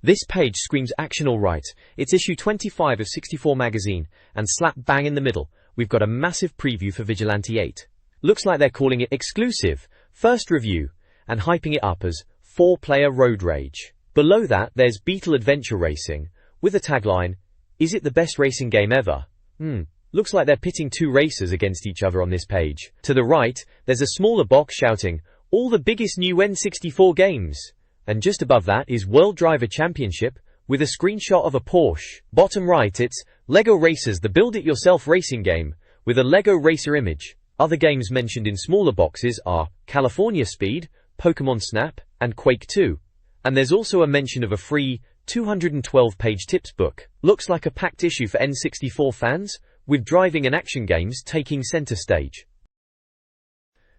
This page screams action all right. It's issue 25 of 64 magazine, and slap bang in the middle, we've got a massive preview for Vigilante 8. Looks like they're calling it exclusive, first review, and hyping it up as 4-player road rage. Below that, there's Beetle Adventure Racing, with a tagline, "Is it the best racing game ever?" Looks like they're pitting two racers against each other on this page. To the right, there's a smaller box shouting, "All the biggest new N64 games." And just above that is World Driver Championship, with a screenshot of a Porsche. Bottom right, it's LEGO Racers, the build-it-yourself racing game, with a LEGO Racer image. Other games mentioned in smaller boxes are California Speed, Pokemon Snap, and Quake 2. And there's also a mention of a free 212-page tips book. Looks like a packed issue for N64 fans, with driving and action games taking center stage.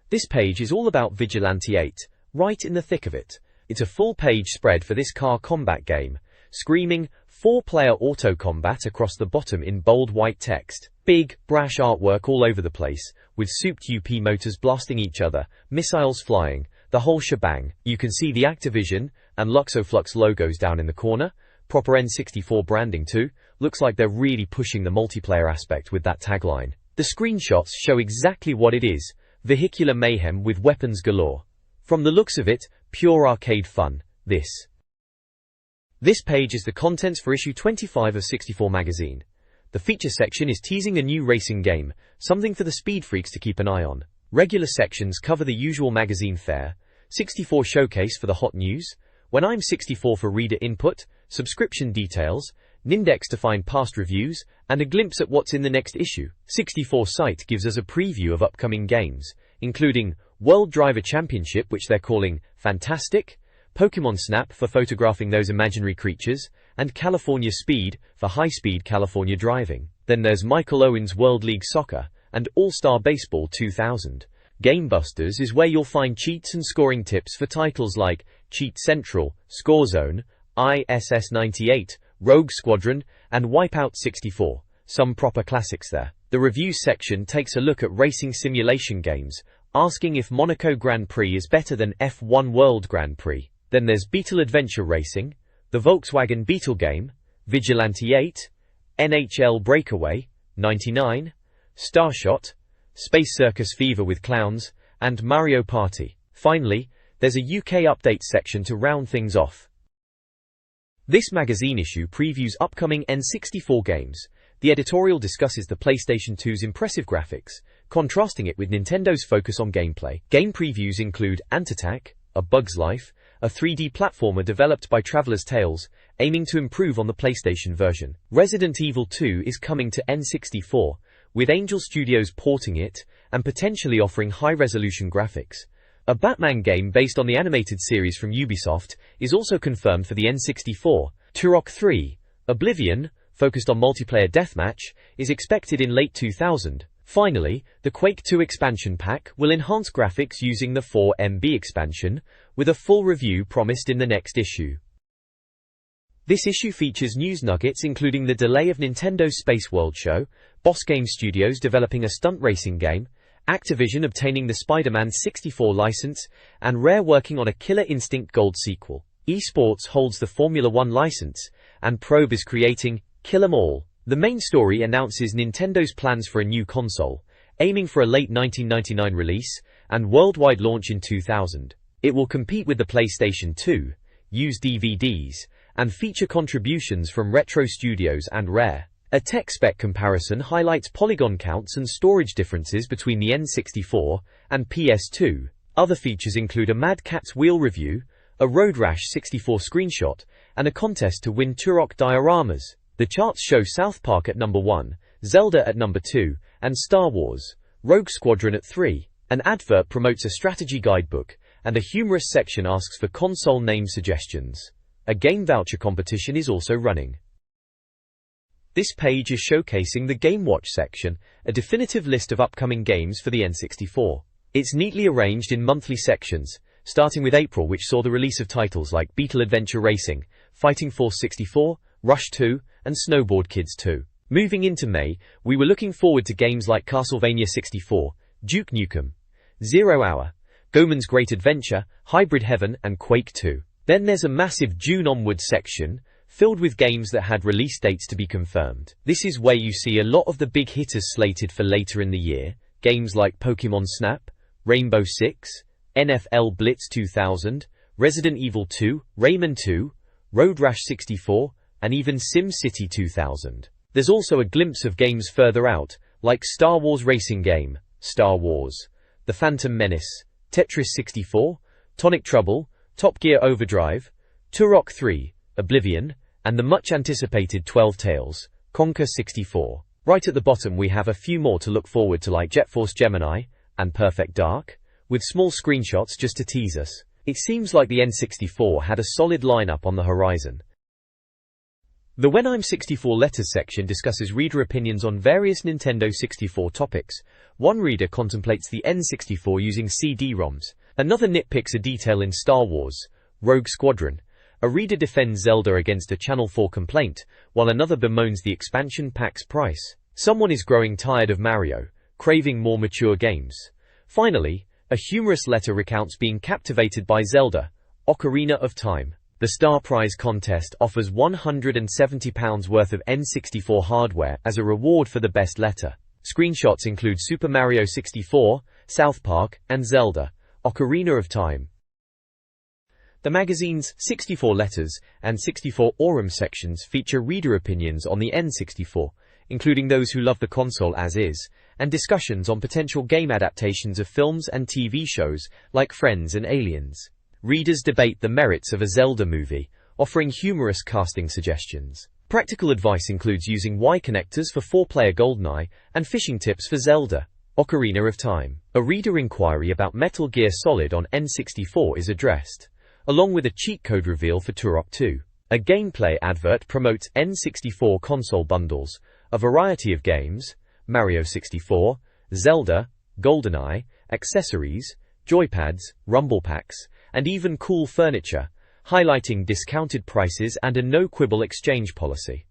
This page is all about Vigilante 8, right in the thick of it. It's a full-page spread for this car combat game, screaming 4-player auto combat across the bottom in bold white text. Big, brash artwork all over the place, with souped UP motors blasting each other, missiles flying, the whole shebang. You can see the Activision and Luxoflux logos down in the corner, proper N64 branding too. Looks like they're really pushing the multiplayer aspect with that tagline. The screenshots show exactly what it is, vehicular mayhem with weapons galore. From the looks of it, pure arcade fun. This page is the contents for issue 25 of 64 magazine. The feature section is teasing a new racing game, something for the speed freaks to keep an eye on. Regular sections cover the usual magazine fare, 64 showcase for the hot news, When I'm 64 for reader input, subscription details, Nindex to find past reviews, and a glimpse at what's in the next issue. 64 site gives us a preview of upcoming games, including World Driver Championship, which they're calling Fantastic, Pokemon Snap for photographing those imaginary creatures, and California Speed for high-speed California driving. Then there's Michael Owen's World League Soccer and All-Star Baseball 2000. Gamebusters is where you'll find cheats and scoring tips for titles like Cheat Central, Score Zone, ISS 98, Rogue Squadron, and Wipeout 64. Some proper classics there. The reviews section takes a look at racing simulation games, asking if Monaco Grand Prix is better than F1 World Grand Prix. Then there's Beetle Adventure Racing, the Volkswagen Beetle game, Vigilante 8, NHL Breakaway, 99, Starshot, Space Circus Fever with Clowns, and Mario Party. Finally, there's a UK update section to round things off. This magazine issue previews upcoming N64 games. The editorial discusses the PlayStation 2's impressive graphics, contrasting it with Nintendo's focus on gameplay. Game previews include Ant Attack, A Bug's Life, a 3D platformer developed by Traveller's Tales, aiming to improve on the PlayStation version. Resident Evil 2 is coming to N64, with Angel Studios porting it, and potentially offering high-resolution graphics. A Batman game based on the animated series from Ubisoft is also confirmed for the N64. Turok 3, Oblivion, focused on multiplayer deathmatch, is expected in late 2000. Finally, the Quake 2 expansion pack will enhance graphics using the 4MB expansion, with a full review promised in the next issue. This issue features news nuggets including the delay of Nintendo's Space World show, Boss Game Studios developing a stunt racing game, Activision obtaining the Spider-Man 64 license, and Rare working on a Killer Instinct Gold sequel. Esports holds the Formula 1 license, and Probe is creating Kill 'Em All. The main story announces Nintendo's plans for a new console, aiming for a late 1999 release, and worldwide launch in 2000. It will compete with the PlayStation 2, use DVDs, and feature contributions from Retro Studios and Rare. A tech spec comparison highlights polygon counts and storage differences between the N64 and PS2. Other features include a Mad Catz wheel review, a Road Rash 64 screenshot, and a contest to win Turok dioramas. The charts show South Park at number 1, Zelda at number 2, and Star Wars, Rogue Squadron at 3. An advert promotes a strategy guidebook, and a humorous section asks for console name suggestions. A game voucher competition is also running. This page is showcasing the Game Watch section, a definitive list of upcoming games for the N64. It's neatly arranged in monthly sections, starting with April, which saw the release of titles like Beetle Adventure Racing, Fighting Force 64, Rush 2, and Snowboard Kids 2. Moving into May, we were looking forward to games like Castlevania 64, Duke Nukem, Zero Hour, Goemon's Great Adventure, Hybrid Heaven, and Quake 2. Then there's a massive June onwards section, filled with games that had release dates to be confirmed. This is where you see a lot of the big hitters slated for later in the year, games like Pokemon Snap, Rainbow Six, NFL Blitz 2000, Resident Evil 2, Rayman 2, Road Rash 64, and even SimCity 2000. There's also a glimpse of games further out, like Star Wars racing game, Star Wars, The Phantom Menace, Tetris 64, Tonic Trouble, Top Gear Overdrive, Turok 3, Oblivion, and the much-anticipated 12 Tales, Conquer 64. Right at the bottom we have a few more to look forward to, like Jet Force Gemini and Perfect Dark, with small screenshots just to tease us. It seems like the N64 had a solid lineup on the horizon. The When I'm 64 Letters section discusses reader opinions on various Nintendo 64 topics. One reader contemplates the N64 using CD-ROMs. Another nitpicks a detail in Star Wars, Rogue Squadron. A reader defends Zelda against a Channel 4 complaint, while another bemoans the expansion pack's price. Someone is growing tired of Mario, craving more mature games. Finally, a humorous letter recounts being captivated by Zelda, Ocarina of Time. The Star Prize contest offers £170 worth of N64 hardware as a reward for the best letter. Screenshots include Super Mario 64, South Park, and Zelda, Ocarina of Time. The magazine's 64 Letters and 64 Aurum sections feature reader opinions on the N64, including those who love the console as is, and discussions on potential game adaptations of films and TV shows like Friends and Aliens. Readers debate the merits of a Zelda movie, offering humorous casting suggestions. Practical advice includes using Y connectors for 4-player GoldenEye and fishing tips for Zelda, Ocarina of Time. A reader inquiry about Metal Gear Solid on N64 is addressed, along with a cheat code reveal for Turok 2. A gameplay advert promotes N64 console bundles, a variety of games, Mario 64, Zelda, GoldenEye, accessories, joypads, rumble packs, and even cool furniture, highlighting discounted prices and a no-quibble exchange policy.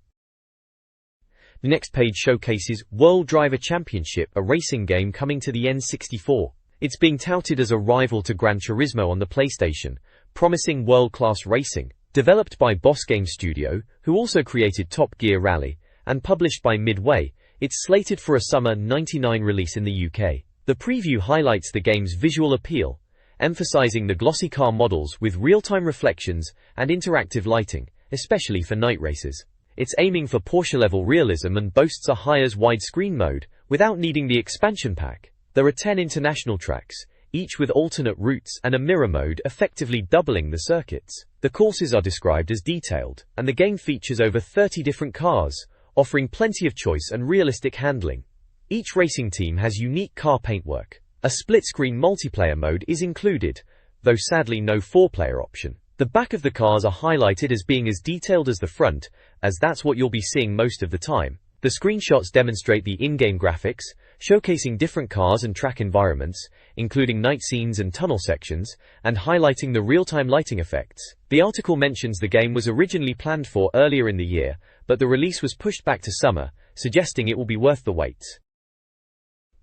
The next page showcases World Driver Championship, a racing game coming to the N64. It's being touted as a rival to Gran Turismo on the PlayStation, promising world-class racing. Developed by Boss Game Studio, who also created Top Gear Rally, and published by Midway, it's slated for a summer '99 release in the UK. The preview highlights the game's visual appeal, emphasizing the glossy car models with real-time reflections and interactive lighting, especially for night races. It's aiming for Porsche-level realism and boasts a high-res widescreen mode, without needing the expansion pack. There are 10 international tracks, each with alternate routes and a mirror mode effectively doubling the circuits. The courses are described as detailed, and the game features over 30 different cars, offering plenty of choice and realistic handling. Each racing team has unique car paintwork. A split-screen multiplayer mode is included, though sadly no 4-player option. The back of the cars are highlighted as being as detailed as the front, as that's what you'll be seeing most of the time. The screenshots demonstrate the in-game graphics, showcasing different cars and track environments, including night scenes and tunnel sections, and highlighting the real-time lighting effects. The article mentions the game was originally planned for earlier in the year, but the release was pushed back to summer, suggesting it will be worth the wait.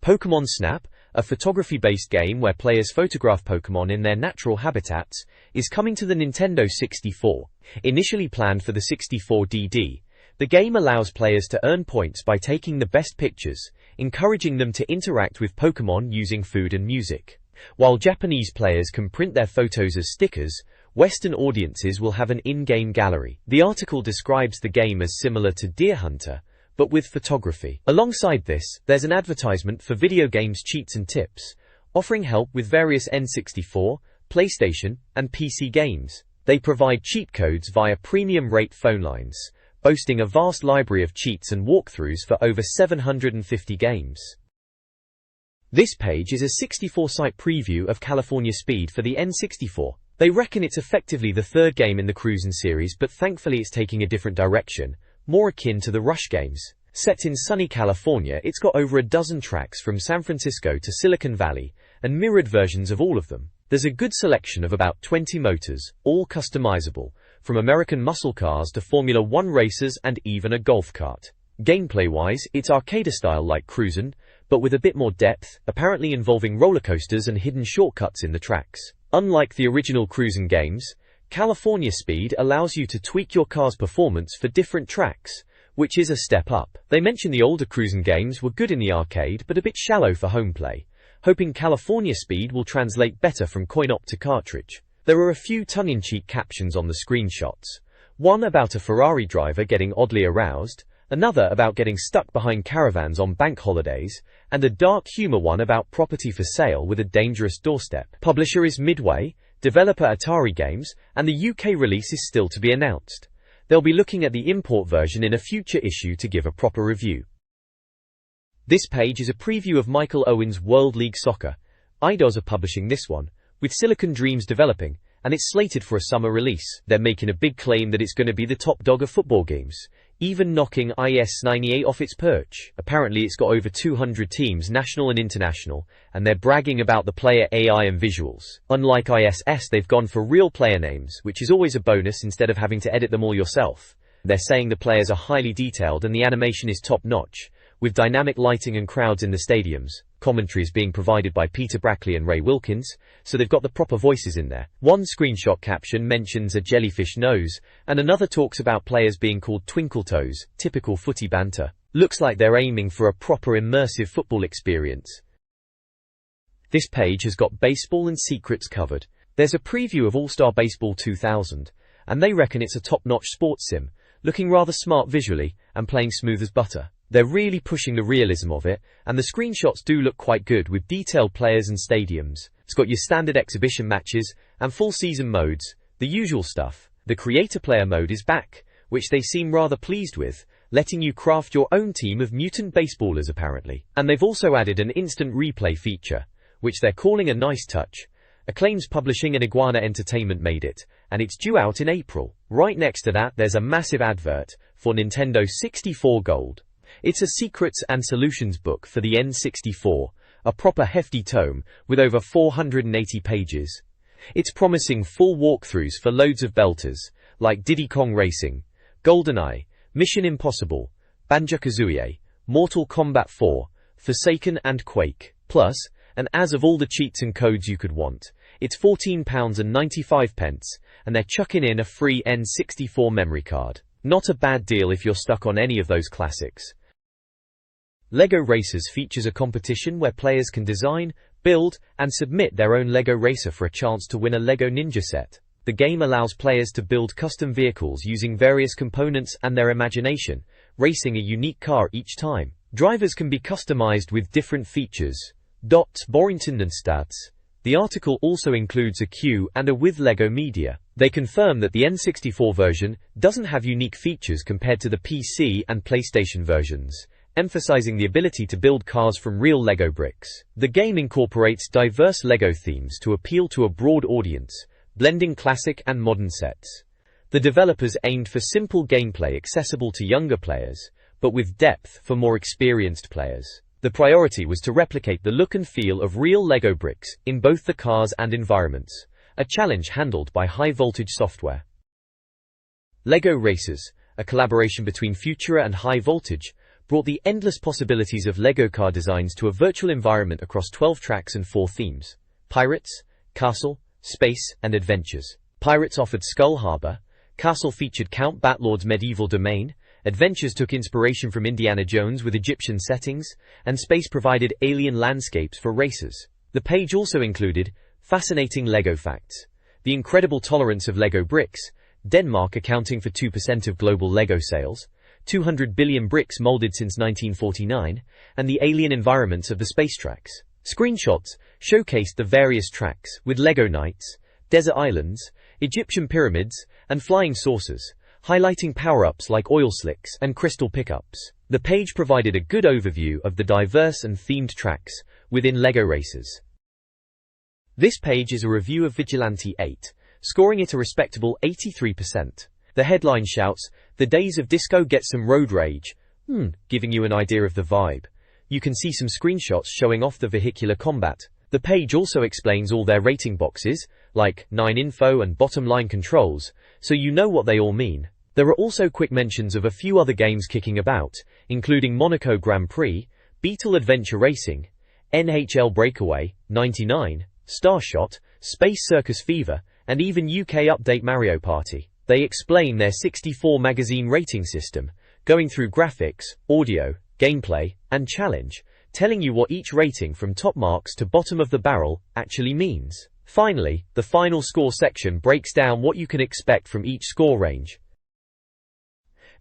Pokemon Snap, a photography-based game where players photograph Pokemon in their natural habitats, is coming to the Nintendo 64. Initially planned for the 64DD, the game allows players to earn points by taking the best pictures, encouraging them to interact with Pokemon using food and music. While Japanese players can print their photos as stickers, Western audiences will have an in-game gallery. The article describes the game as similar to Deer Hunter, but with photography. Alongside this, there's an advertisement for video games cheats and tips, offering help with various N64, PlayStation, and PC games. They provide cheat codes via premium rate phone lines, boasting a vast library of cheats and walkthroughs for over 750 games. This page is a 64-site preview of California Speed for the N64. They reckon it's effectively the third game in the Cruisin' series, but thankfully it's taking a different direction, more akin to the Rush games. Set in sunny California, it's got over a dozen tracks from San Francisco to Silicon Valley, and mirrored versions of all of them. There's a good selection of about 20 motors, all customizable, from American muscle cars to Formula One racers and even a golf cart. Gameplay-wise, it's arcade-style like Cruisin', but with a bit more depth, apparently involving roller coasters and hidden shortcuts in the tracks. Unlike the original Cruisin' games, California Speed allows you to tweak your car's performance for different tracks, which is a step up. They mention the older cruising games were good in the arcade but a bit shallow for home play, hoping California Speed will translate better from coin-op to cartridge. There are a few tongue-in-cheek captions on the screenshots. One about a Ferrari driver getting oddly aroused, another about getting stuck behind caravans on bank holidays, and a dark humor one about property for sale with a dangerous doorstep. Publisher is Midway, developer Atari Games, and the UK release is still to be announced. They'll be looking at the import version in a future issue to give a proper review. This page is a preview of Michael Owen's World League Soccer. IDOS are publishing this one, with Silicon Dreams developing, and it's slated for a summer release. They're making a big claim that it's going to be the top dog of football games, even knocking IS-98 off its perch. Apparently it's got over 200 teams, national and international, and they're bragging about the player AI and visuals. Unlike ISS, they've gone for real player names, which is always a bonus instead of having to edit them all yourself. They're saying the players are highly detailed and the animation is top-notch, with dynamic lighting and crowds in the stadiums. Commentary is being provided by Peter Brackley and Ray Wilkins, so they've got the proper voices in there. One screenshot caption mentions a jellyfish nose, and another talks about players being called twinkle toes, typical footy banter. Looks like they're aiming for a proper immersive football experience. This page has got baseball and secrets covered. There's a preview of All-Star Baseball 2000, and they reckon it's a top-notch sports sim, looking rather smart visually, and playing smooth as butter. They're really pushing the realism of it, and the screenshots do look quite good with detailed players and stadiums. It's got your standard exhibition matches and full season modes, the usual stuff. The creator player mode is back, which they seem rather pleased with, letting you craft your own team of mutant baseballers apparently. And they've also added an instant replay feature, which they're calling a nice touch. Acclaim's Publishing and Iguana Entertainment made it, and it's due out in April. Right next to that there's a massive advert for Nintendo 64 Gold. It's a secrets and solutions book for the N64, a proper hefty tome with over 480 pages. It's promising full walkthroughs for loads of belters, like Diddy Kong Racing, GoldenEye, Mission Impossible, Banjo-Kazooie, Mortal Kombat 4, Forsaken and Quake. Plus, and as of all the cheats and codes you could want, it's £14.95, and they're chucking in a free N64 memory card. Not a bad deal if you're stuck on any of those classics. LEGO Racers features a competition where players can design, build, and submit their own LEGO racer for a chance to win a LEGO Ninja set. The game allows players to build custom vehicles using various components and their imagination, racing a unique car each time. Drivers can be customized with different features. Borrington and stats. The article also includes a queue and a with LEGO Media. They confirm that the N64 version doesn't have unique features compared to the PC and PlayStation versions, emphasizing the ability to build cars from real LEGO bricks. The game incorporates diverse LEGO themes to appeal to a broad audience, blending classic and modern sets. The developers aimed for simple gameplay accessible to younger players, but with depth for more experienced players. The priority was to replicate the look and feel of real LEGO bricks in both the cars and environments, a challenge handled by High Voltage Software. LEGO Racers, a collaboration between Futura and High Voltage, brought the endless possibilities of LEGO car designs to a virtual environment across 12 tracks and 4 themes: Pirates, Castle, Space, and Adventures. Pirates offered Skull Harbor, Castle featured Count Batlord's medieval domain, Adventures took inspiration from Indiana Jones with Egyptian settings, and Space provided alien landscapes for racers. The page also included fascinating LEGO facts: the incredible tolerance of LEGO bricks, Denmark accounting for 2% of global LEGO sales, 200 billion bricks molded since 1949, and the alien environments of the space tracks. Screenshots showcased the various tracks, with LEGO Knights, desert islands, Egyptian pyramids, and flying saucers, highlighting power-ups like oil slicks and crystal pickups. The page provided a good overview of the diverse and themed tracks within LEGO Racers. This page is a review of Vigilante 8, scoring it a respectable 83%. The headline shouts, "The days of disco get some road rage," giving you an idea of the vibe. You can see some screenshots showing off the vehicular combat. The page also explains all their rating boxes, like 9 info and bottom line controls, so you know what they all mean. There are also quick mentions of a few other games kicking about, including Monaco Grand Prix, Beetle Adventure Racing, NHL Breakaway, 99, Starshot, Space Circus Fever, and even UK update Mario Party. They explain their 64 magazine rating system, going through graphics, audio, gameplay, and challenge, telling you what each rating from top marks to bottom of the barrel actually means. Finally, the final score section breaks down what you can expect from each score range.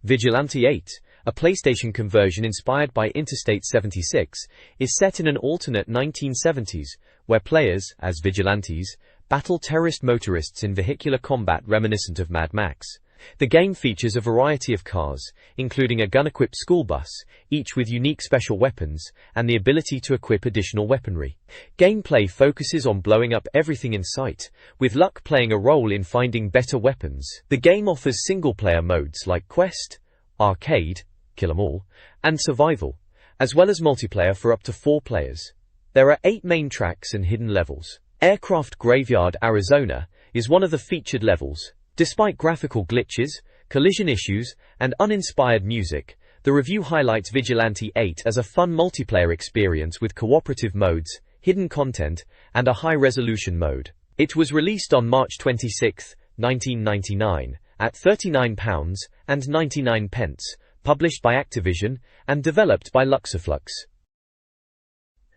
Vigilante 8, a PlayStation conversion inspired by Interstate 76, is set in an alternate 1970s, where players, as vigilantes, battle terrorist motorists in vehicular combat reminiscent of Mad Max. The game features a variety of cars, including a gun-equipped school bus, each with unique special weapons, and the ability to equip additional weaponry. Gameplay focuses on blowing up everything in sight, with luck playing a role in finding better weapons. The game offers single-player modes like Quest, Arcade, Kill 'em all, and Survival, as well as multiplayer for up to 4 players. There are 8 main tracks and hidden levels. Aircraft Graveyard, Arizona, is one of the featured levels. Despite graphical glitches, collision issues, and uninspired music, the review highlights Vigilante 8 as a fun multiplayer experience with cooperative modes, hidden content, and a high-resolution mode. It was released on March 26, 1999, at £39.99, published by Activision, and developed by Luxaflux.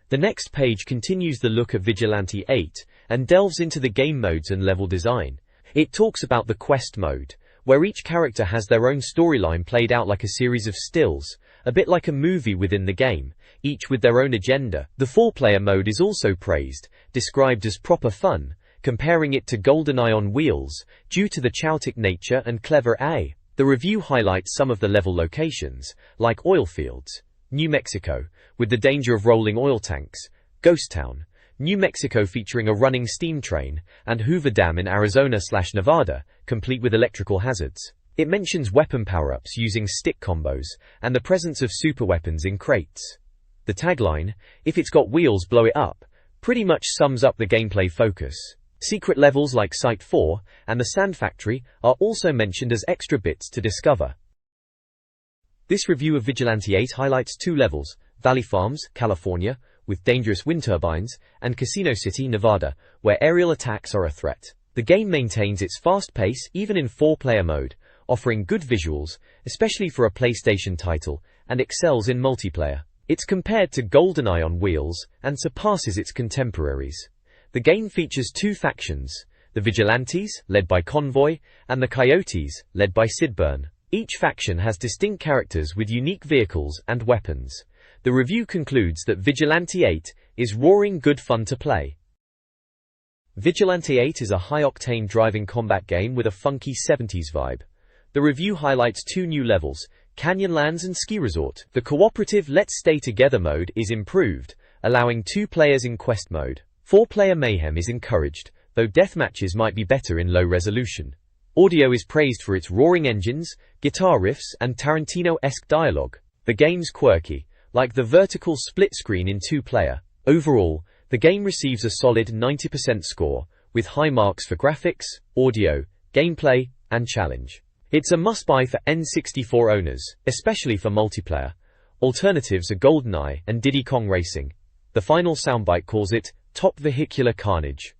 The next page continues the look at Vigilante 8, and delves into the game modes and level design. It talks about the Quest mode, where each character has their own storyline played out like a series of stills, a bit like a movie within the game, each with their own agenda. The 4-player mode is also praised, described as proper fun, comparing it to GoldenEye on wheels, due to the chaotic nature and clever AI. The review highlights some of the level locations, like oil fields, New Mexico, with the danger of rolling oil tanks, Ghost Town, New Mexico featuring a running steam train, and Hoover Dam in Arizona/Nevada, complete with electrical hazards. It mentions weapon power-ups using stick combos, and the presence of super weapons in crates. The tagline, "If it's got wheels, blow it up," pretty much sums up the gameplay focus. Secret levels like Site 4 and the Sand Factory are also mentioned as extra bits to discover. This review of Vigilante 8 highlights 2 levels, Valley Farms, California, with dangerous wind turbines, and Casino City, Nevada, where aerial attacks are a threat. The game maintains its fast pace even in 4-player mode, offering good visuals, especially for a PlayStation title, and excels in multiplayer. It's compared to GoldenEye on wheels, and surpasses its contemporaries. The game features 2 factions, the Vigilantes, led by Convoy, and the Coyotes, led by Sidburn. Each faction has distinct characters with unique vehicles and weapons. The review concludes that Vigilante 8 is roaring good fun to play. Vigilante 8 is a high-octane driving combat game with a funky 70s vibe. The review highlights 2 new levels, Canyonlands and Ski Resort. The cooperative Let's Stay Together mode is improved, allowing 2 players in quest mode. 4-player mayhem is encouraged, though deathmatches might be better in low resolution. Audio is praised for its roaring engines, guitar riffs, and Tarantino-esque dialogue. The game's quirky, like the vertical split screen in 2-player. Overall, the game receives a solid 90% score, with high marks for graphics, audio, gameplay, and challenge. It's a must-buy for N64 owners, especially for multiplayer. Alternatives are GoldenEye and Diddy Kong Racing. The final soundbite calls it top vehicular carnage.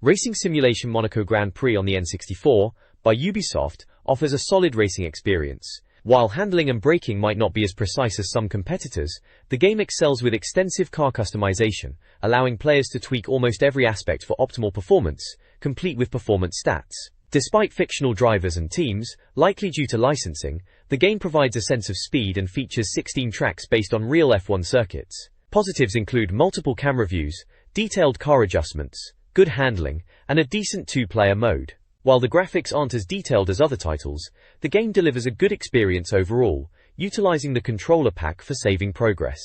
Racing Simulation Monaco Grand Prix on the N64, by Ubisoft, offers a solid racing experience. While handling and braking might not be as precise as some competitors, the game excels with extensive car customization, allowing players to tweak almost every aspect for optimal performance, complete with performance stats. Despite fictional drivers and teams, likely due to licensing, the game provides a sense of speed and features 16 tracks based on real F1 circuits. Positives include multiple camera views, detailed car adjustments, good handling, and a decent 2-player mode. While the graphics aren't as detailed as other titles, the game delivers a good experience overall, utilizing the controller pack for saving progress.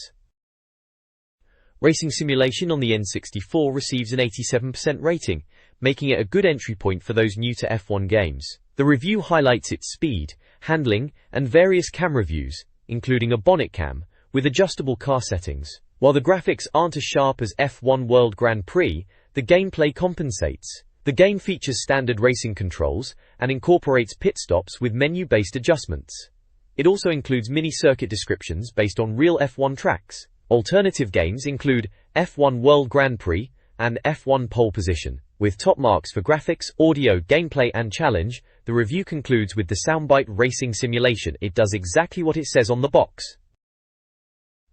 Racing Simulation on the N64 receives an 87% rating, making it a good entry point for those new to F1 games. The review highlights its speed, handling, and various camera views, including a bonnet cam, with adjustable car settings. While the graphics aren't as sharp as F1 World Grand Prix, the gameplay compensates. The game features standard racing controls, and incorporates pit stops with menu-based adjustments. It also includes mini-circuit descriptions based on real F1 tracks. Alternative games include F1 World Grand Prix and F1 Pole Position. With top marks for graphics, audio, gameplay, and challenge, the review concludes with the soundbite racing simulation. It does exactly what it says on the box.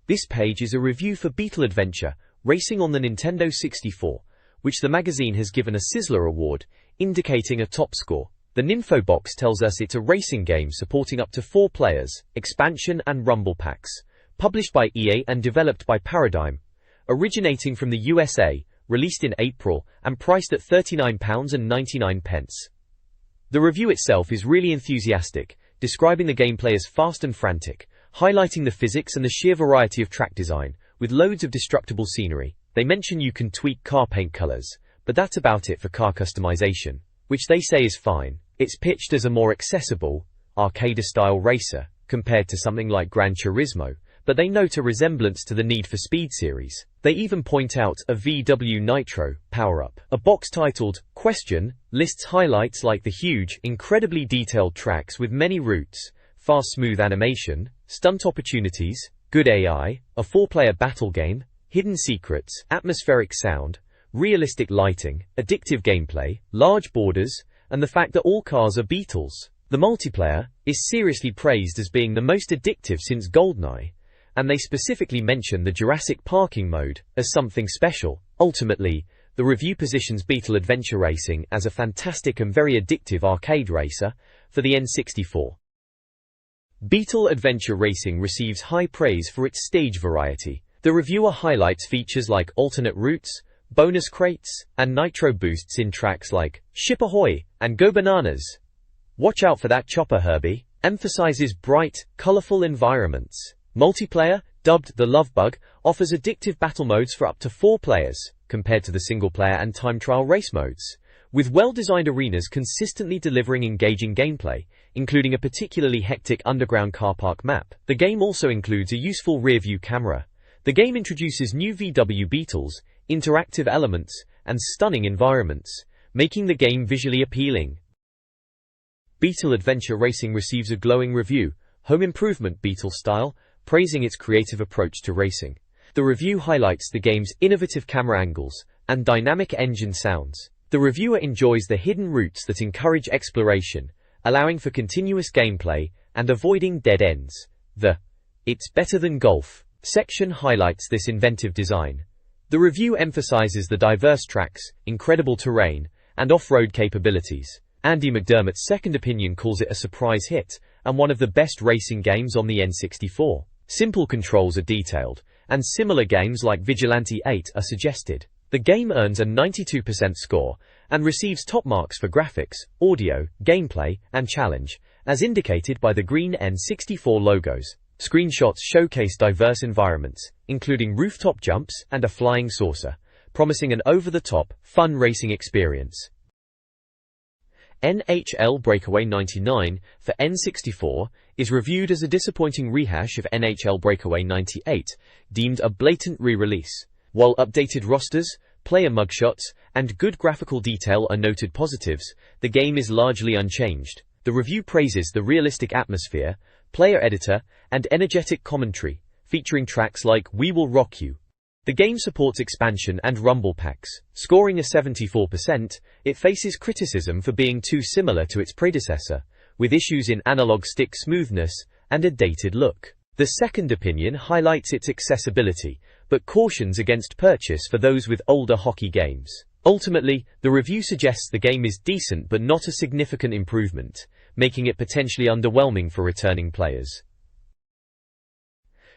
This page is a review for Beetle Adventure, racing on the Nintendo 64, which the magazine has given a Sizzler award, indicating a top score. The Ninfo box tells us it's a racing game supporting up to 4 players, expansion and rumble packs, published by EA and developed by Paradigm, originating from the USA, released in April, and priced at £39.99. The review itself is really enthusiastic, describing the gameplay as fast and frantic, highlighting the physics and the sheer variety of track design, with loads of destructible scenery. They mention you can tweak car paint colors, but that's about it for car customization, which they say is fine. It's pitched as a more accessible, arcade-style racer, compared to something like Gran Turismo, but they note a resemblance to the Need for Speed series. They even point out a VW Nitro power-up. A box titled Question lists highlights like the huge, incredibly detailed tracks with many routes, fast smooth animation, stunt opportunities, good AI, a 4-player battle game, hidden secrets, atmospheric sound, realistic lighting, addictive gameplay, large borders, and the fact that all cars are Beetles. The multiplayer is seriously praised as being the most addictive since GoldenEye, and they specifically mention the Jurassic Parking mode as something special. Ultimately, the review positions Beetle Adventure Racing as a fantastic and very addictive arcade racer for the N64. Beetle Adventure Racing receives high praise for its stage variety. The reviewer highlights features like alternate routes, bonus crates, and nitro boosts in tracks like Ship Ahoy and Go Bananas. Watch out for that chopper, Herbie. Emphasizes bright, colorful environments. Multiplayer, dubbed the Love Bug, offers addictive battle modes for up to 4 players, compared to the single-player and time trial race modes, with well-designed arenas consistently delivering engaging gameplay, including a particularly hectic underground car park map. The game also includes a useful rear-view camera. The game introduces new VW Beetles, interactive elements, and stunning environments, making the game visually appealing. Beetle Adventure Racing receives a glowing review, Home Improvement Beetle style, praising its creative approach to racing. The review highlights the game's innovative camera angles and dynamic engine sounds. The reviewer enjoys the hidden routes that encourage exploration, allowing for continuous gameplay and avoiding dead ends. The "It's better than golf" section highlights this inventive design. The review emphasizes the diverse tracks, incredible terrain, and off-road capabilities. Andy McDermott's second opinion calls it a surprise hit and one of the best racing games on the N64. Simple controls are detailed, and similar games like Vigilante 8 are suggested. The game earns a 92% score and receives top marks for graphics, audio, gameplay, and challenge, as indicated by the green N64 logos. Screenshots showcase diverse environments, including rooftop jumps and a flying saucer, promising an over-the-top, fun racing experience. NHL Breakaway 99 for N64 is reviewed as a disappointing rehash of NHL Breakaway 98, deemed a blatant re-release. While updated rosters, player mugshots, and good graphical detail are noted positives, the game is largely unchanged. The review praises the realistic atmosphere, player editor, and energetic commentary, featuring tracks like We Will Rock You. The game supports expansion and rumble packs. Scoring a 74%, it faces criticism for being too similar to its predecessor, with issues in analog stick smoothness and a dated look. The second opinion highlights its accessibility, but cautions against purchase for those with older hockey games. Ultimately, the review suggests the game is decent but not a significant improvement, making it potentially underwhelming for returning players.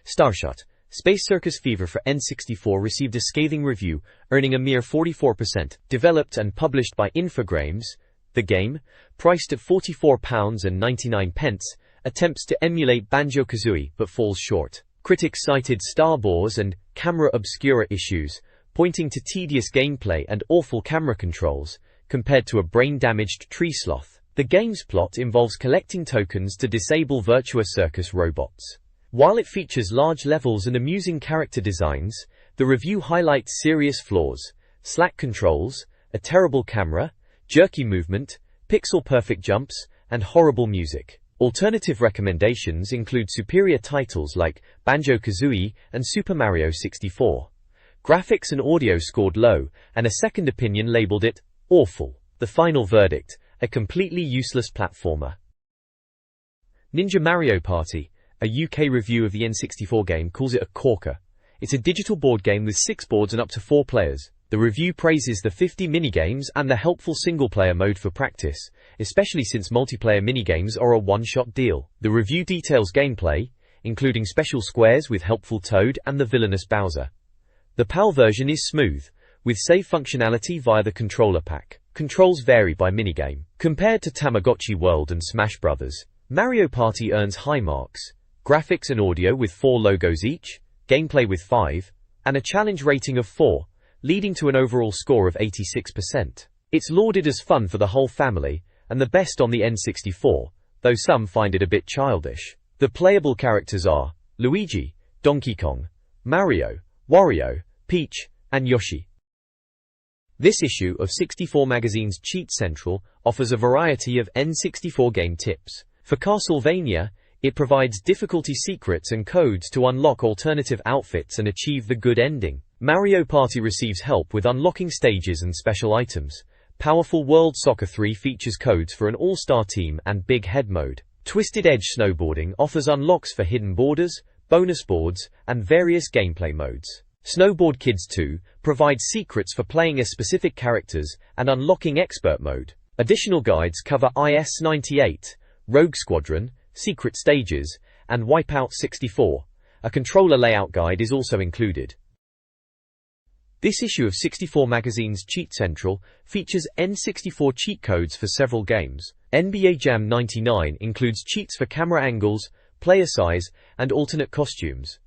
Starshot Space Circus Fever for N64 received a scathing review, earning a mere 44%. Developed and published by Infogrames, the game, priced at £44.99, attempts to emulate Banjo-Kazooie but falls short. Critics cited star bores and camera obscura issues, pointing to tedious gameplay and awful camera controls, compared to a brain-damaged tree sloth. The game's plot involves collecting tokens to disable Virtua Circus robots. While it features large levels and amusing character designs, the review highlights serious flaws: slack controls, a terrible camera, jerky movement, pixel-perfect jumps, and horrible music. Alternative recommendations include superior titles like Banjo-Kazooie and Super Mario 64. Graphics and audio scored low, and a second opinion labeled it Awful. The final verdict, a completely useless platformer. Ninja Mario Party, a UK review of the N64 game, calls it a corker. It's a digital board game with 6 boards and up to 4 players. The review praises the 50 minigames and the helpful single-player mode for practice, especially since multiplayer minigames are a one-shot deal. The review details gameplay, including special squares with helpful Toad and the villainous Bowser. The PAL version is smooth, with save functionality via the controller pack. Controls vary by minigame. Compared to Tamagotchi World and Smash Bros., Mario Party earns high marks, graphics and audio with 4 logos each, gameplay with 5, and a challenge rating of 4, leading to an overall score of 86%. It's lauded as fun for the whole family, and the best on the N64, though some find it a bit childish. The playable characters are Luigi, Donkey Kong, Mario, Wario, Peach, and Yoshi. This issue of 64 Magazine's Cheat Central offers a variety of N64 game tips. For Castlevania, it provides difficulty secrets and codes to unlock alternative outfits and achieve the good ending. Mario Party receives help with unlocking stages and special items. Powerful World Soccer 3 features codes for an all-star team and Big Head mode. Twisted Edge Snowboarding offers unlocks for hidden borders, bonus boards, and various gameplay modes. Snowboard Kids 2 provides secrets for playing as specific characters and unlocking expert mode. Additional guides cover IS-98, Rogue Squadron, Secret Stages, and Wipeout 64. A controller layout guide is also included. This issue of 64 Magazine's Cheat Central features N64 cheat codes for several games. NBA Jam 99 includes cheats for camera angles, player size, and alternate costumes.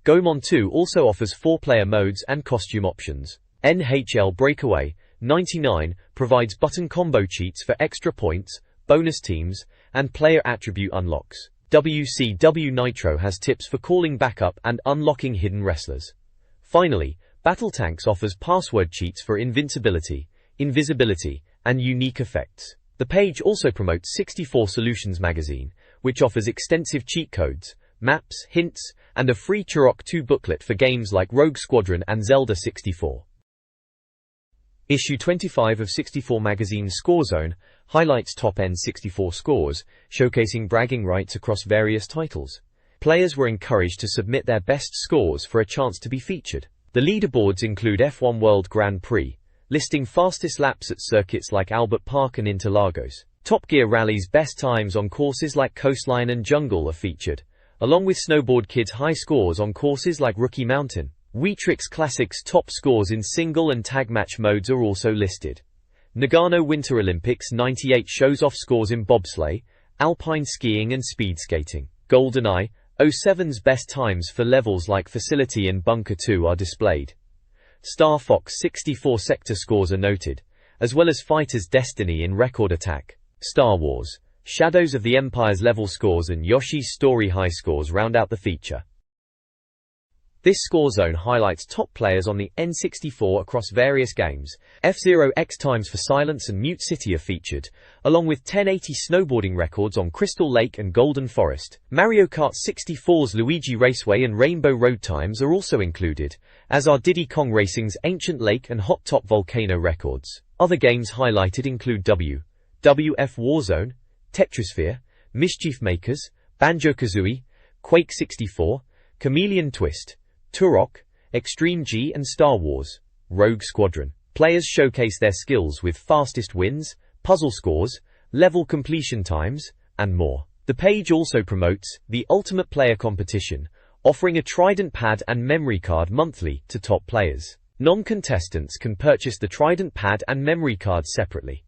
Gomon 2 also offers 4-player modes and costume options. NHL Breakaway 99 provides button combo cheats for extra points, bonus teams, and player attribute unlocks. WCW Nitro has tips for calling backup and unlocking hidden wrestlers. Finally, Battle Tanks offers password cheats for invincibility, invisibility, and unique effects. The page also promotes 64 Solutions magazine, which offers extensive cheat codes, maps, hints, and a free Turok 2 booklet for games like Rogue Squadron and Zelda 64. Issue 25 of 64 Magazine's Score Zone highlights top N64 scores, showcasing bragging rights across various titles. Players were encouraged to submit their best scores for a chance to be featured. The leaderboards include F1 World Grand Prix, listing fastest laps at circuits like Albert Park and Interlagos. Top Gear Rally's best times on courses like Coastline and Jungle are featured, along with Snowboard Kids' high scores on courses like Rookie Mountain. Weetrix Classic's top scores in single and tag match modes are also listed. Nagano Winter Olympics 98 shows off scores in bobsleigh, alpine skiing and speed skating. GoldenEye 07's best times for levels like Facility and Bunker 2 are displayed. Star Fox 64 sector scores are noted, as well as Fighter's Destiny in Record Attack. Star Wars, Shadows of the Empire's level scores and Yoshi's Story high scores round out the feature. This score zone highlights top players on the N64 across various games. F-Zero X times for Silence and Mute City are featured, along with 1080 snowboarding records on Crystal Lake and Golden Forest. Mario Kart 64's Luigi Raceway and Rainbow Road times are also included, as are Diddy Kong Racing's Ancient Lake and Hot Top Volcano records. Other games highlighted include WF Warzone, Tetrisphere, Mischief Makers, Banjo-Kazooie, Quake 64, Chameleon Twist, Turok, Extreme G and Star Wars, Rogue Squadron. Players showcase their skills with fastest wins, puzzle scores, level completion times, and more. The page also promotes the Ultimate Player Competition, offering a Trident pad and memory card monthly to top players. Non-contestants can purchase the Trident pad and memory card separately.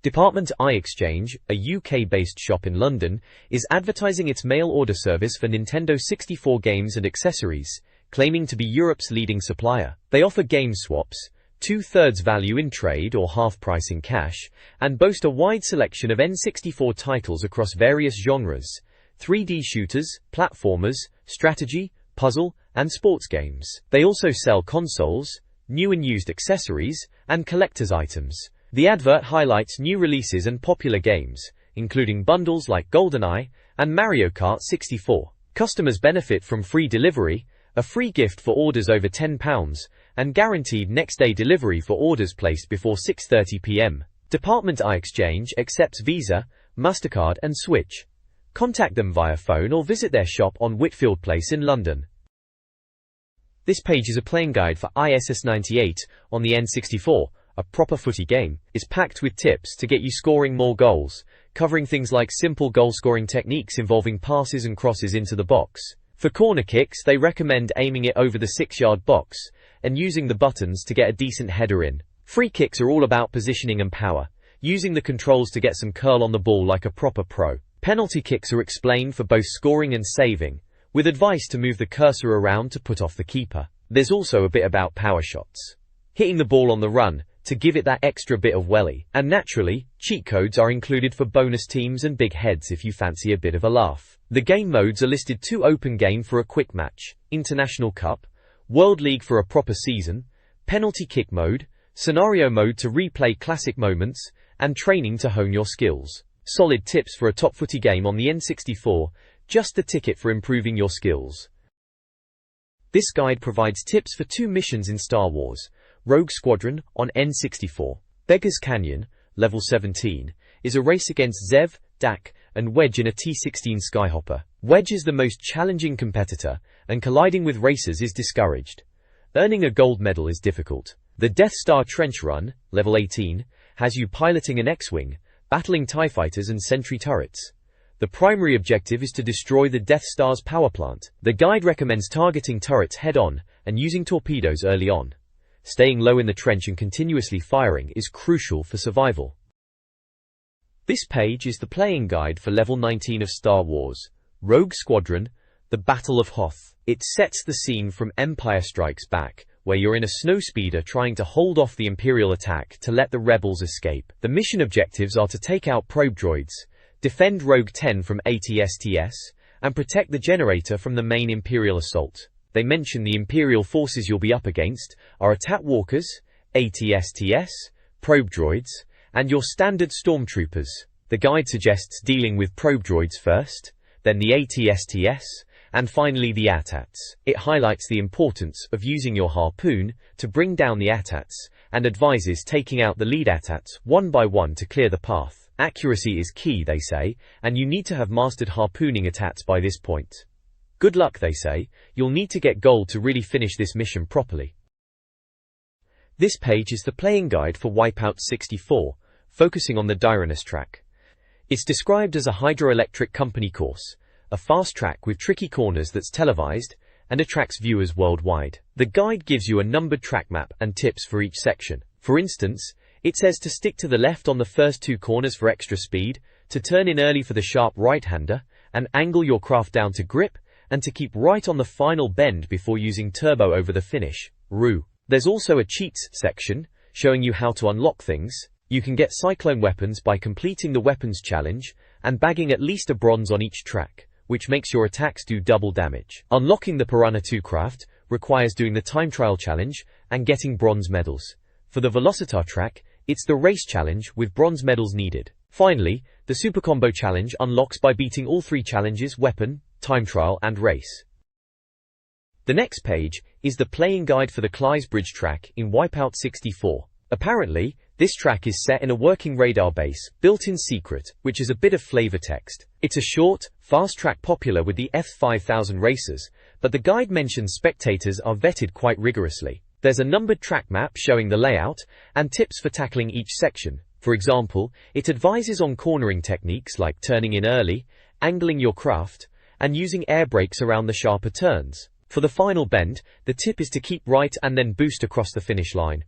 Department I Exchange, a UK-based shop in London, is advertising its mail-order service for Nintendo 64 games and accessories, claiming to be Europe's leading supplier. They offer game swaps, 2/3 value in trade or half price in cash, and boast a wide selection of N64 titles across various genres: 3D shooters, platformers, strategy, puzzle, and sports games. They also sell consoles, new and used accessories, and collector's items. The advert highlights new releases and popular games, including bundles like GoldenEye and Mario Kart 64. Customers benefit from free delivery, a free gift for orders over £10, and guaranteed next-day delivery for orders placed before 6:30 p.m. Department I Exchange accepts Visa, MasterCard and Switch. Contact them via phone or visit their shop on Whitfield Place in London. This page is a playing guide for ISS 98 on the N64, a proper footy game. It's packed with tips to get you scoring more goals, covering things like simple goal-scoring techniques involving passes and crosses into the box. For corner kicks, they recommend aiming it over the 6-yard box and using the buttons to get a decent header in. Free kicks are all about positioning and power, using the controls to get some curl on the ball like a proper pro. Penalty kicks are explained for both scoring and saving, with advice to move the cursor around to put off the keeper. There's also a bit about power shots, hitting the ball on the run to give it that extra bit of welly. And naturally, cheat codes are included for bonus teams and big heads if you fancy a bit of a laugh. The game modes are listed: 2 open game for a quick match, International Cup, World League for a proper season, penalty kick mode, scenario mode to replay classic moments, and training to hone your skills. Solid tips for a top footy game on the N64, just the ticket for improving your skills. This guide provides tips for 2 missions in Star Wars: Rogue Squadron on N64. Beggar's Canyon, level 17, is a race against Zev, Dak, and Wedge in a T-16 Skyhopper. Wedge is the most challenging competitor, and colliding with racers is discouraged. Earning a gold medal is difficult. The Death Star Trench Run, level 18, has you piloting an X-Wing, battling TIE fighters and sentry turrets. The primary objective is to destroy the Death Star's power plant. The guide recommends targeting turrets head-on and using torpedoes early on. Staying low in the trench and continuously firing is crucial for survival. This page is the playing guide for level 19 of Star Wars: Rogue Squadron, The Battle of Hoth. It sets the scene from Empire Strikes Back, where you're in a snowspeeder trying to hold off the Imperial attack to let the rebels escape. The mission objectives are to take out probe droids, defend Rogue 10 from ATSTS, and protect the generator from the main Imperial assault. They mention the Imperial forces you'll be up against are attack walkers, ATSTS, probe droids, and your standard stormtroopers. The guide suggests dealing with probe droids first, then the ATSTS, and finally the ATATs. It highlights the importance of using your harpoon to bring down the ATATs, and advises taking out the lead ATATs one by one to clear the path. Accuracy is key, they say, and you need to have mastered harpooning ATATs by this point. Good luck, they say. You'll need to get gold to really finish this mission properly. This page is the playing guide for Wipeout 64, focusing on the Dyranus track. It's described as a hydroelectric company course, a fast track with tricky corners that's televised and attracts viewers worldwide. The guide gives you a numbered track map and tips for each section. For instance, it says to stick to the left on the first 2 corners for extra speed, to turn in early for the sharp right-hander, and angle your craft down to grip, and to keep right on the final bend before using turbo over the finish. There's also a cheats section, showing you how to unlock things. You can get cyclone weapons by completing the weapons challenge, and bagging at least a bronze on each track, which makes your attacks do double damage. Unlocking the Piranha 2 craft requires doing the time trial challenge and getting bronze medals. For the Velocitar track, it's the race challenge with bronze medals needed. Finally, the Super Combo challenge unlocks by beating all 3 challenges: weapon, time trial and race. The next page is the playing guide for the Clysebridge track in Wipeout 64. Apparently, this track is set in a working radar base, built in secret, which is a bit of flavor text. It's a short, fast track popular with the F5000 racers, but the guide mentions spectators are vetted quite rigorously. There's a numbered track map showing the layout, and tips for tackling each section. For example, it advises on cornering techniques like turning in early, angling your craft, and using air brakes around the sharper turns. For the final bend, the tip is to keep right and then boost across the finish line.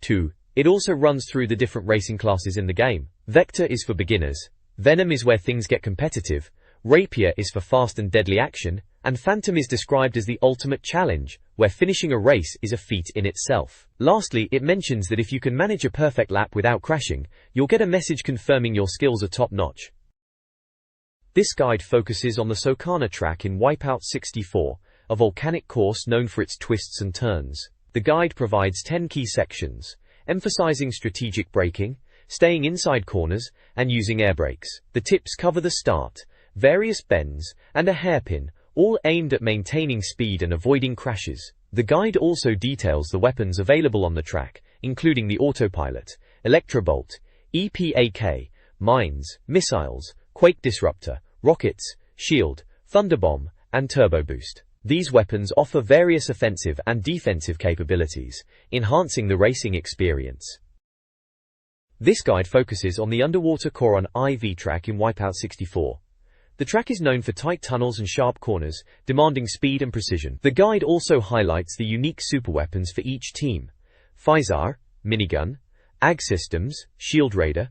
2. It also runs through the different racing classes in the game. Vector is for beginners, Venom is where things get competitive, Rapier is for fast and deadly action, and Phantom is described as the ultimate challenge, where finishing a race is a feat in itself. Lastly, it mentions that if you can manage a perfect lap without crashing, you'll get a message confirming your skills are top-notch. This guide focuses on the Sokana track in Wipeout 64, a volcanic course known for its twists and turns. The guide provides 10 key sections, emphasizing strategic braking, staying inside corners, and using air brakes. The tips cover the start, various bends, and a hairpin, all aimed at maintaining speed and avoiding crashes. The guide also details the weapons available on the track, including the autopilot, electrobolt, EPAK, mines, missiles, quake disruptor, rockets, shield, thunderbomb, and turbo boost. These weapons offer various offensive and defensive capabilities, enhancing the racing experience. This guide focuses on the underwater Coron IV track in Wipeout 64. The track is known for tight tunnels and sharp corners, demanding speed and precision. The guide also highlights the unique superweapons for each team: Physar, minigun, AG systems, shield raider,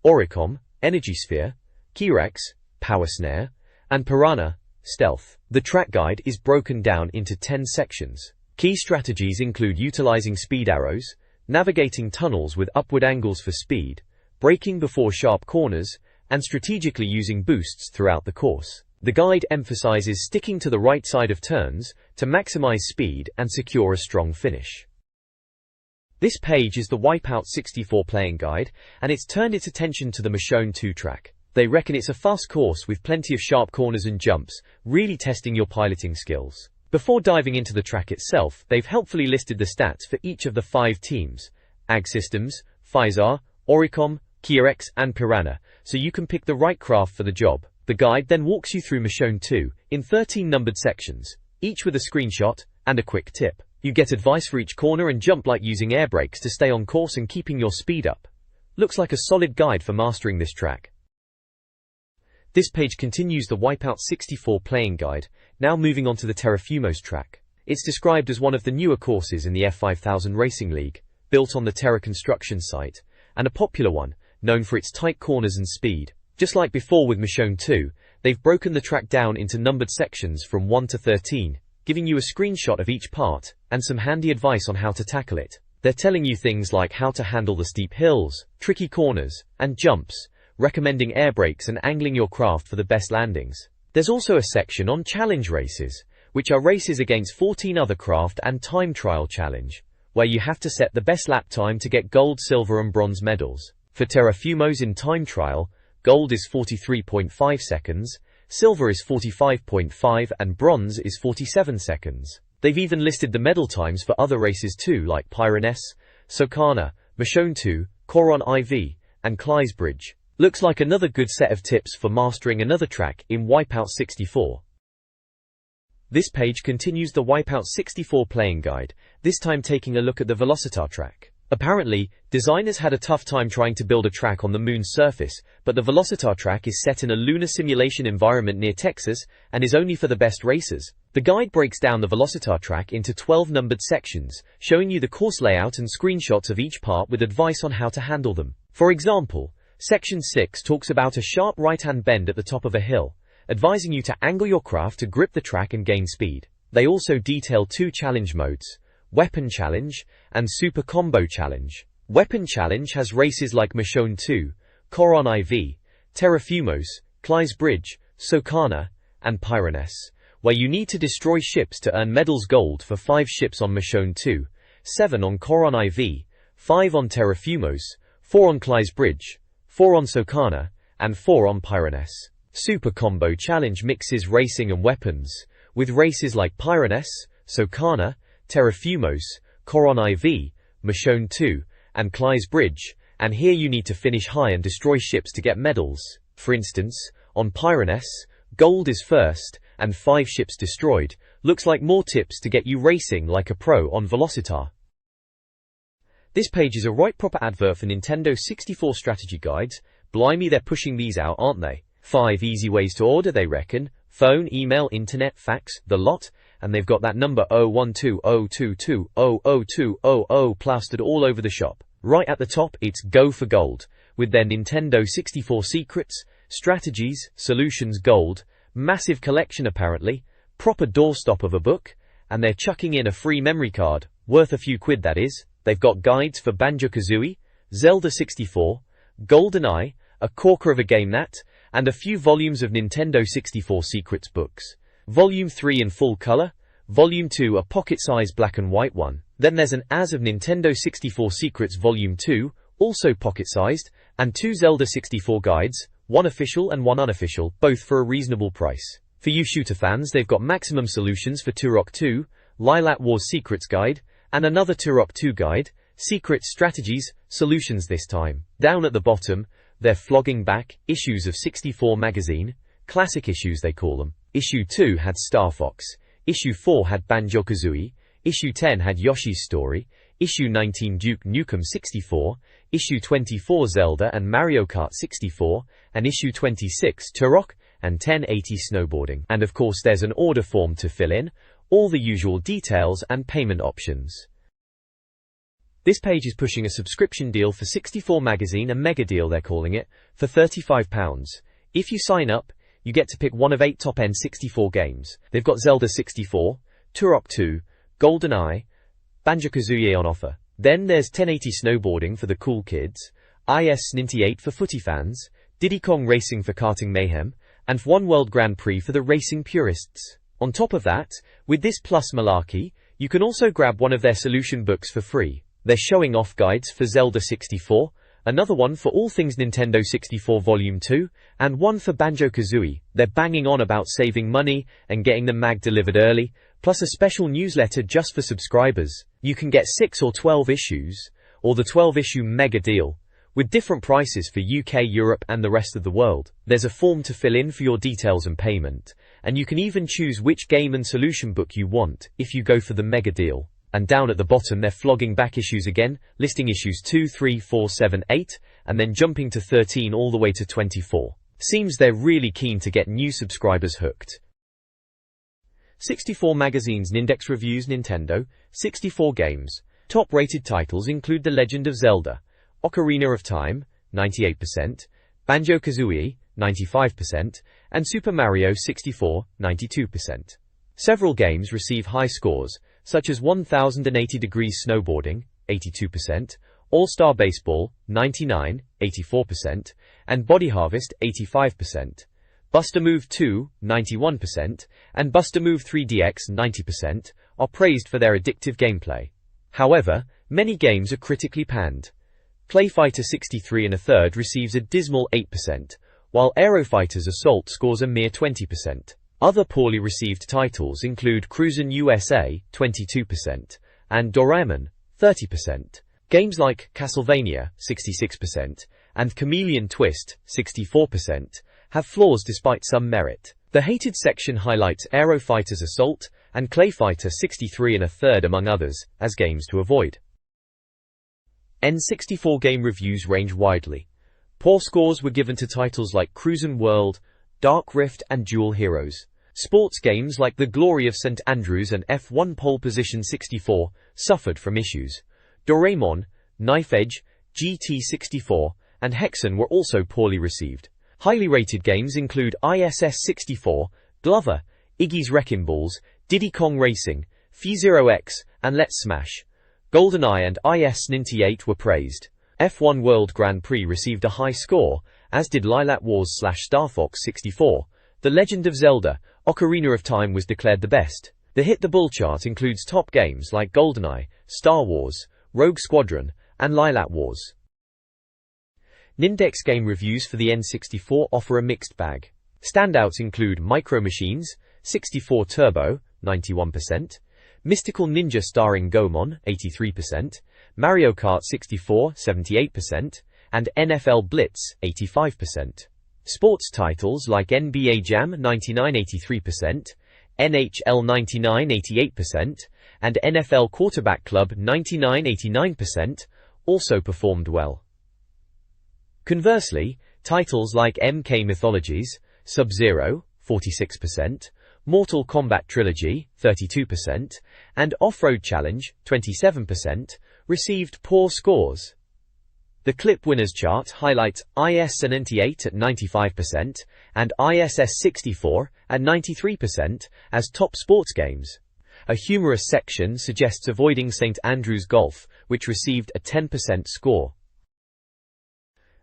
Oricom, energy sphere, Kirex, power snare, and Piranha, stealth. The track guide is broken down into 10 sections. Key strategies include utilizing speed arrows, navigating tunnels with upward angles for speed, braking before sharp corners, and strategically using boosts throughout the course. The guide emphasizes sticking to the right side of turns to maximize speed and secure a strong finish. This page is the Wipeout 64 playing guide, and it's turned its attention to the Michonne 2 track. They reckon it's a fast course with plenty of sharp corners and jumps, really testing your piloting skills. Before diving into the track itself, they've helpfully listed the stats for each of the 5 teams: AG Systems, Physar, Oricom, Kirex, and Piranha, so you can pick the right craft for the job. The guide then walks you through Michonne 2 in 13 numbered sections, each with a screenshot and a quick tip. You get advice for each corner and jump, like using air brakes to stay on course and keeping your speed up. Looks like a solid guide for mastering this track. This page continues the Wipeout 64 playing guide, now moving on to the Terrafumos track. It's described as one of the newer courses in the F5000 Racing League, built on the Terra construction site, and a popular one, known for its tight corners and speed. Just like before with Michonne 2, they've broken the track down into numbered sections from 1 to 13, giving you a screenshot of each part, and some handy advice on how to tackle it. They're telling you things like how to handle the steep hills, tricky corners, and jumps, recommending air brakes and angling your craft for the best landings. There's also a section on challenge races, which are races against 14 other craft and time trial challenge, where you have to set the best lap time to get gold, silver, and bronze medals. For Terrafumos in time trial, gold is 43.5 seconds, silver is 45.5, and bronze is 47 seconds. They've even listed the medal times for other races too, like Pyrenees, Socana, Michonne 2, Coron IV, and Clysebridge. Looks like another good set of tips for mastering another track in Wipeout 64. This page continues the Wipeout 64 playing guide, this time taking a look at the Velocitar track. Apparently, designers had a tough time trying to build a track on the moon's surface, but the Velocitar track is set in a lunar simulation environment near Texas and is only for the best racers. The guide breaks down the Velocitar track into 12 numbered sections, showing you the course layout and screenshots of each part with advice on how to handle them. For example, Section 6 talks about a sharp right-hand bend at the top of a hill, advising you to angle your craft to grip the track and gain speed. They also detail 2 challenge modes: Weapon Challenge and Super Combo Challenge. Weapon Challenge has races like Michonne 2, Coron IV, Terrafumos, Clysebridge, Socana, and Pyrenees, where you need to destroy ships to earn medals: gold for 5 ships on Michonne 2, 7 on Coron IV, 5 on Terrafumos, 4 on Clysebridge, 4 on Socana, and 4 on Pyrenees. Super Combo Challenge mixes racing and weapons, with races like Pyrenees, Socana, Terrafumos, Coron IV, Michonne 2, and Clysebridge, and here you need to finish high and destroy ships to get medals. For instance, on Pyrenees, gold is first, and 5 ships destroyed. Looks like more tips to get you racing like a pro on Velocitar. This page is a right proper advert for Nintendo 64 strategy guides. Blimey, they're pushing these out, aren't they? 5 easy ways to order, they reckon. Phone, email, internet, fax, the lot. And they've got that number 01202200200 plastered all over the shop. Right at the top, it's Go for Gold, with their Nintendo 64 secrets, strategies, solutions, gold, massive collection apparently, proper doorstop of a book, and they're chucking in a free memory card, worth a few quid that is. They've got guides for Banjo-Kazooie, Zelda 64, GoldenEye, a corker of a game that, and a few volumes of Nintendo 64 secrets books. Volume 3 in full color, Volume 2 a pocket-sized black and white one. Then there's an As of Nintendo 64 Secrets Volume 2, also pocket-sized, and 2 Zelda 64 guides, one official and one unofficial, both for a reasonable price. For you shooter fans, they've got maximum solutions for Turok 2, Lilac Wars Secrets Guide, and another Turok 2 guide, Secret Strategies, Solutions this time. Down at the bottom, they're flogging back issues of 64 magazine, classic issues they call them. Issue 2 had Star Fox, Issue 4 had Banjo-Kazooie, Issue 10 had Yoshi's Story, Issue 19 Duke Nukem 64, Issue 24 Zelda and Mario Kart 64, and Issue 26 Turok and 1080 Snowboarding. And of course there's an order form to fill in, all the usual details and payment options. This page is pushing a subscription deal for 64 magazine, a mega deal they're calling it, for £35. If you sign up, you get to pick one of 8 top-end 64 games. They've got Zelda 64, Turok 2, GoldenEye, Banjo-Kazooie on offer. Then there's 1080 Snowboarding for the cool kids, IS98 for footy fans, Diddy Kong Racing for karting mayhem, and One World Grand Prix for the racing purists. On top of that, with this plus malarkey, you can also grab one of their solution books for free. They're showing off guides for Zelda 64, another one for all things Nintendo 64 Volume 2, and one for Banjo-Kazooie. They're banging on about saving money and getting the mag delivered early, plus a special newsletter just for subscribers. You can get 6 or 12 issues, or the 12-issue mega deal, with different prices for UK, Europe and the rest of the world. There's a form to fill in for your details and payment, and you can even choose which game and solution book you want if you go for the mega deal. And down at the bottom they're flogging back issues again, listing issues 2, 3, 4, 7, 8, and then jumping to 13 all the way to 24. Seems they're really keen to get new subscribers hooked. 64 magazines Nindex reviews Nintendo, 64 games. Top rated titles include The Legend of Zelda, Ocarina of Time, 98%, Banjo-Kazooie, 95%, and Super Mario 64, 92%. Several games receive high scores, such as 1080 Degrees Snowboarding, 82%, All-Star Baseball, 99, 84%, and Body Harvest, 85%. Buster Move 2, 91%, and Buster Move 3DX, 90%, are praised for their addictive gameplay. However, many games are critically panned. Clay Fighter 63 1/3 receives a dismal 8%, while Aero Fighters Assault scores a mere 20%. Other poorly received titles include Cruisin' USA, 22%, and Doraemon, 30%. Games like Castlevania, 66%, and Chameleon Twist, 64%, have flaws despite some merit. The hated section highlights Aero Fighters Assault and Clay Fighter 63 1/3 among others, as games to avoid. N64 game reviews range widely. Poor scores were given to titles like Cruisin' World, Dark Rift and Dual Heroes. Sports games like The Glory of St. Andrews and F1 Pole Position 64 suffered from issues. Doraemon, Knife Edge, GT64, and Hexen were also poorly received. Highly rated games include ISS 64, Glover, Iggy's Wrecking Balls, Diddy Kong Racing, F-Zero X, and Let's Smash. GoldenEye and IS98 were praised. F1 World Grand Prix received a high score, as did Lilac Wars / Star Fox 64. The Legend of Zelda, Ocarina of Time was declared the best. The Hit the Bull chart includes top games like GoldenEye, Star Wars, Rogue Squadron, and Lilac Wars. Nindex game reviews for the N64 offer a mixed bag. Standouts include Micro Machines, 64 Turbo, 91%, Mystical Ninja starring Goemon, 83%, Mario Kart 64, 78%, and NFL Blitz, 85%. Sports titles like NBA Jam 99-83%, NHL 99-88%, and NFL Quarterback Club 99-89% also performed well. Conversely, titles like MK Mythologies, Sub-Zero, 46%, Mortal Kombat Trilogy, 32%, and Off-Road Challenge, 27%, received poor scores. The Clip Winners chart highlights IS98 at 95% and ISS 64 at 93% as top sports games. A humorous section suggests avoiding St. Andrews Golf, which received a 10% score.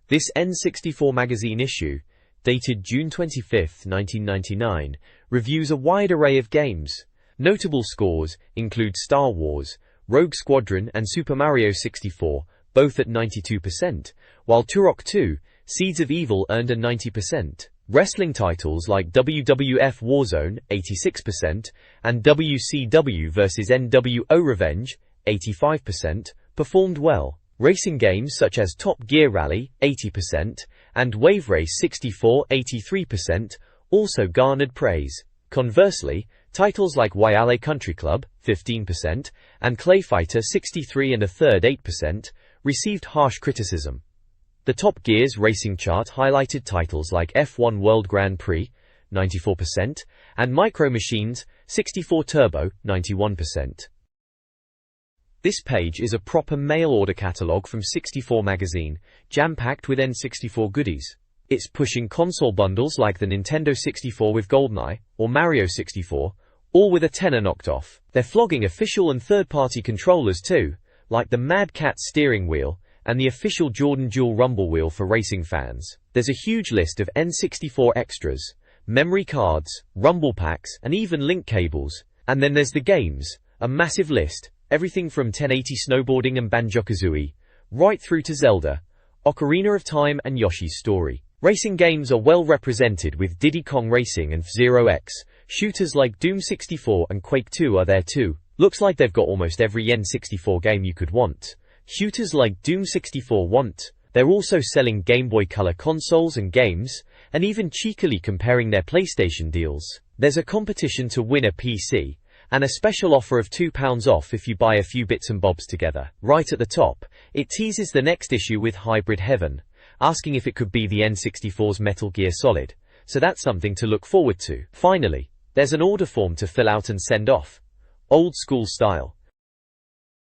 This N64 magazine issue, dated June 25, 1999, reviews a wide array of games. Notable scores include Star Wars, Rogue Squadron and Super Mario 64, both at 92%, while Turok 2, Seeds of Evil earned a 90%. Wrestling titles like WWF Warzone, 86%, and WCW vs NWO Revenge, 85%, performed well. Racing games such as Top Gear Rally, 80%, and Wave Race 64, 83%, also garnered praise. Conversely, titles like Waiale Country Club, 15%, and Clay Fighter 63 and a third 8%, received harsh criticism. The Top Gear's racing chart highlighted titles like F1 World Grand Prix, 94%, and Micro Machines, 64 Turbo, 91%. This page is a proper mail-order catalogue from 64 magazine, jam-packed with N64 goodies. It's pushing console bundles like the Nintendo 64 with GoldenEye, or Mario 64, all with a tenner knocked off. They're flogging official and third-party controllers too, like the Mad Cat steering wheel, and the official Jordan Dual Rumble wheel for racing fans. There's a huge list of N64 extras, memory cards, rumble packs, and even link cables. And then there's the games, a massive list, everything from 1080 snowboarding and Banjo-Kazooie, right through to Zelda, Ocarina of Time and Yoshi's Story. Racing games are well represented with Diddy Kong Racing and F-Zero X, shooters like Doom 64 and Quake 2 are there too. Looks like they've got almost every N64 game you could want. Shooters like Doom 64 want. They're also selling Game Boy Color consoles and games, and even cheekily comparing their PlayStation deals. There's a competition to win a PC, and a special offer of £2 off if you buy a few bits and bobs together. Right at the top, it teases the next issue with Hybrid Heaven, asking if it could be the N64's Metal Gear Solid, so that's something to look forward to. Finally, there's an order form to fill out and send off. Old school style.